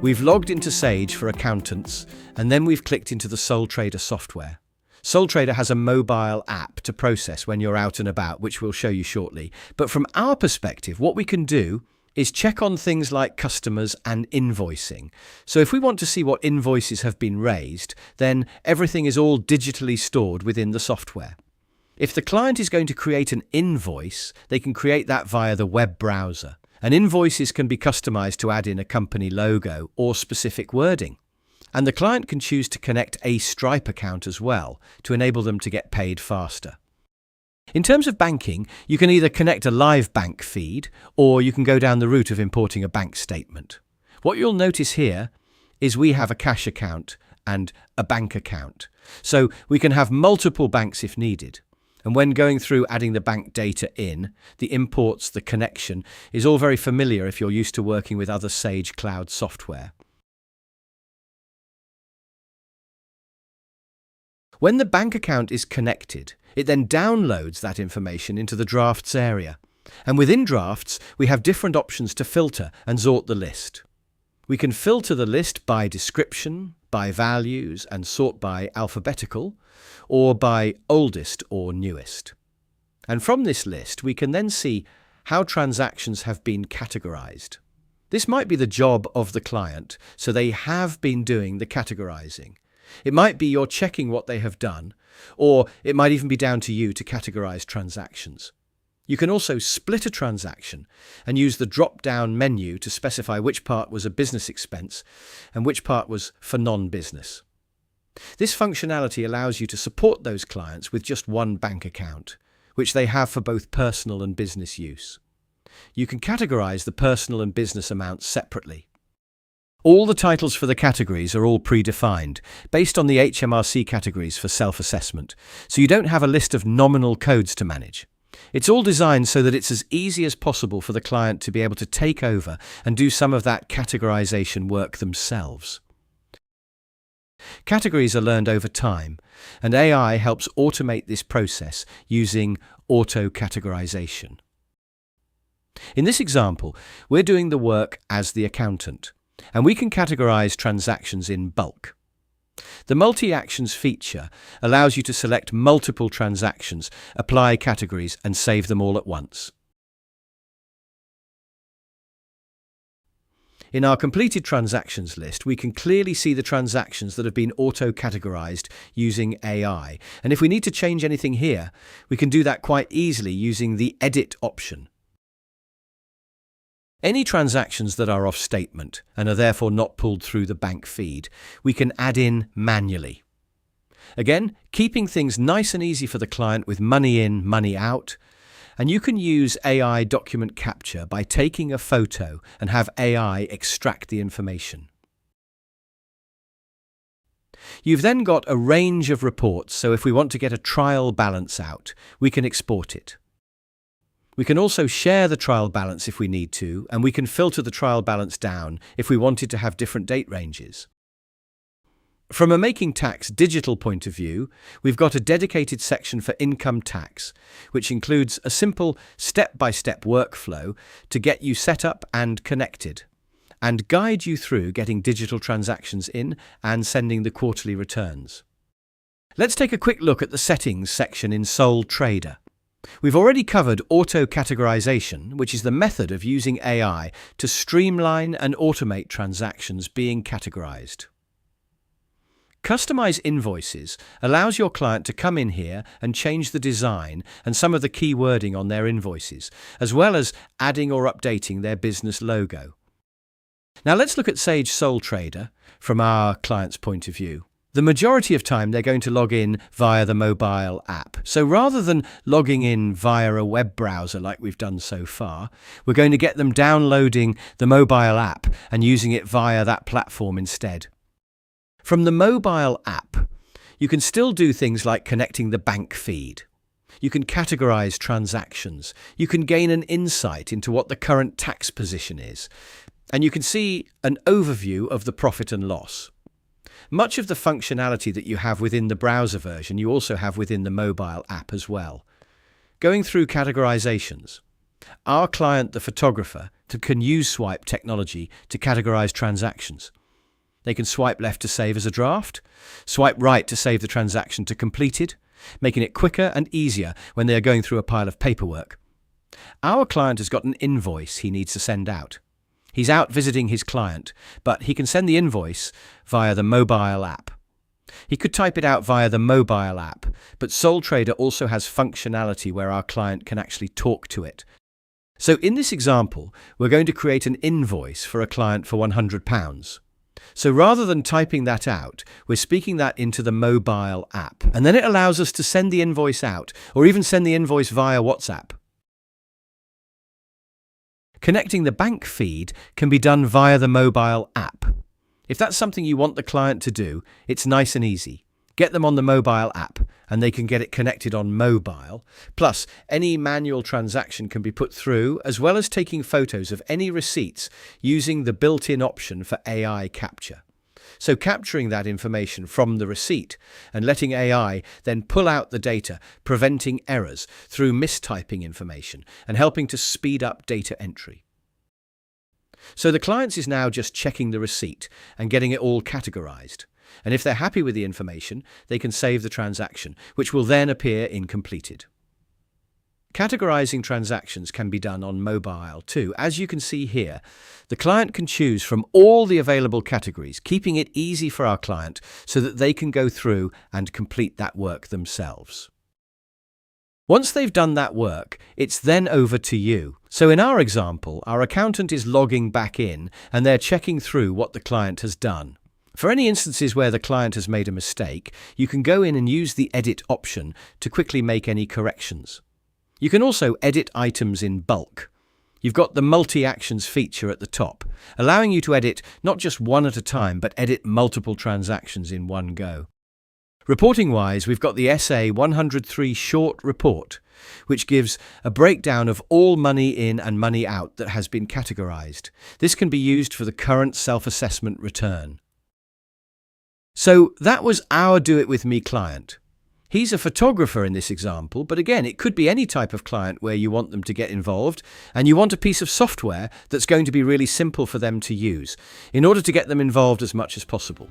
We've logged into Sage for accountants, and then we've clicked into the Sole Trader software. Sole Trader has a mobile app to process when you're out and about, which we'll show you shortly. But from our perspective, what we can do is check on things like customers and invoicing. So if we want to see what invoices have been raised, then everything is all digitally stored within the software. If the client is going to create an invoice, they can create that via the web browser. And invoices can be customized to add in a company logo or specific wording. And the client can choose to connect a Stripe account as well to enable them to get paid faster. In terms of banking, you can either connect a live bank feed or you can go down the route of importing a bank statement. What you'll notice here is we have a cash account and a bank account. So we can have multiple banks if needed. And when going through adding the bank data in, the imports, the connection is all very familiar if you're used to working with other Sage Cloud software. When the bank account is connected, it then downloads that information into the Drafts area. And within Drafts, we have different options to filter and sort the list. We can filter the list by description, by values, and sort by alphabetical, or by oldest or newest. And from this list, we can then see how transactions have been categorized. This might be the job of the client, so they have been doing the categorizing. It might be you're checking what they have done, or it might even be down to you to categorize transactions. You can also split a transaction and use the drop-down menu to specify which part was a business expense and which part was for non-business. This functionality allows you to support those clients with just one bank account, which they have for both personal and business use. You can categorize the personal and business amounts separately. All the titles for the categories are all predefined, based on the HMRC categories for self-assessment, so you don't have a list of nominal codes to manage. It's all designed so that it's as easy as possible for the client to be able to take over and do some of that categorization work themselves. Categories are learned over time, and AI helps automate this process using auto-categorization. In this example, we're doing the work as the accountant, and we can categorize transactions in bulk. The Multi-Actions feature allows you to select multiple transactions, apply categories, and save them all at once. In our completed transactions list, we can clearly see the transactions that have been auto-categorized using AI. And if we need to change anything here, we can do that quite easily using the Edit option. Any transactions that are off statement and are therefore not pulled through the bank feed, we can add in manually. Again, keeping things nice and easy for the client with money in, money out. And you can use AI document capture by taking a photo and have AI extract the information. You've then got a range of reports, so if we want to get a trial balance out, we can export it. We can also share the trial balance if we need to, and we can filter the trial balance down if we wanted to have different date ranges. From a Making Tax digital point of view, we've got a dedicated section for income tax, which includes a simple step-by-step workflow to get you set up and connected, and guide you through getting digital transactions in and sending the quarterly returns. Let's take a quick look at the settings section in Sole Trader. We've already covered auto-categorization, which is the method of using AI to streamline and automate transactions being categorized. Customize Invoices allows your client to come in here and change the design and some of the key wording on their invoices, as well as adding or updating their business logo. Now let's look at Sage Sole Trader from our client's point of view. The majority of time they're going to log in via the mobile app. So rather than logging in via a web browser like we've done so far, we're going to get them downloading the mobile app and using it via that platform instead. From the mobile app, you can still do things like connecting the bank feed. You can categorize transactions. You can gain an insight into what the current tax position is. And you can see an overview of the profit and loss. Much of the functionality that you have within the browser version, you also have within the mobile app as well. Going through categorizations, our client, the photographer, can use swipe technology to categorize transactions. They can swipe left to save as a draft, swipe right to save the transaction to completed, making it quicker and easier when they are going through a pile of paperwork. Our client has got an invoice he needs to send out. He's out visiting his client, but he can send the invoice via the mobile app. He could type it out via the mobile app, but SoleTrader also has functionality where our client can actually talk to it. So in this example, we're going to create an invoice for a client for £100. So rather than typing that out, we're speaking that into the mobile app, and then it allows us to send the invoice out, or even send the invoice via WhatsApp. Connecting the bank feed can be done via the mobile app. If that's something you want the client to do, it's nice and easy. Get them on the mobile app and they can get it connected on mobile. Plus, any manual transaction can be put through, as well as taking photos of any receipts using the built-in option for AI capture. So capturing that information from the receipt and letting AI then pull out the data, preventing errors through mistyping information and helping to speed up data entry. So the client is now just checking the receipt and getting it all categorized. And if they're happy with the information, they can save the transaction, which will then appear in completed. Categorizing transactions can be done on mobile too. As you can see here, the client can choose from all the available categories, keeping it easy for our client so that they can go through and complete that work themselves. Once they've done that work, it's then over to you. So in our example, our accountant is logging back in and they're checking through what the client has done. For any instances where the client has made a mistake, you can go in and use the edit option to quickly make any corrections. You can also edit items in bulk. You've got the multi-actions feature at the top, allowing you to edit not just one at a time, but edit multiple transactions in one go. Reporting-wise, we've got the SA103 short report, which gives a breakdown of all money in and money out that has been categorized. This can be used for the current self-assessment return. So that was our Do It With Me client. He's a photographer in this example, but again, it could be any type of client where you want them to get involved and you want a piece of software that's going to be really simple for them to use in order to get them involved as much as possible.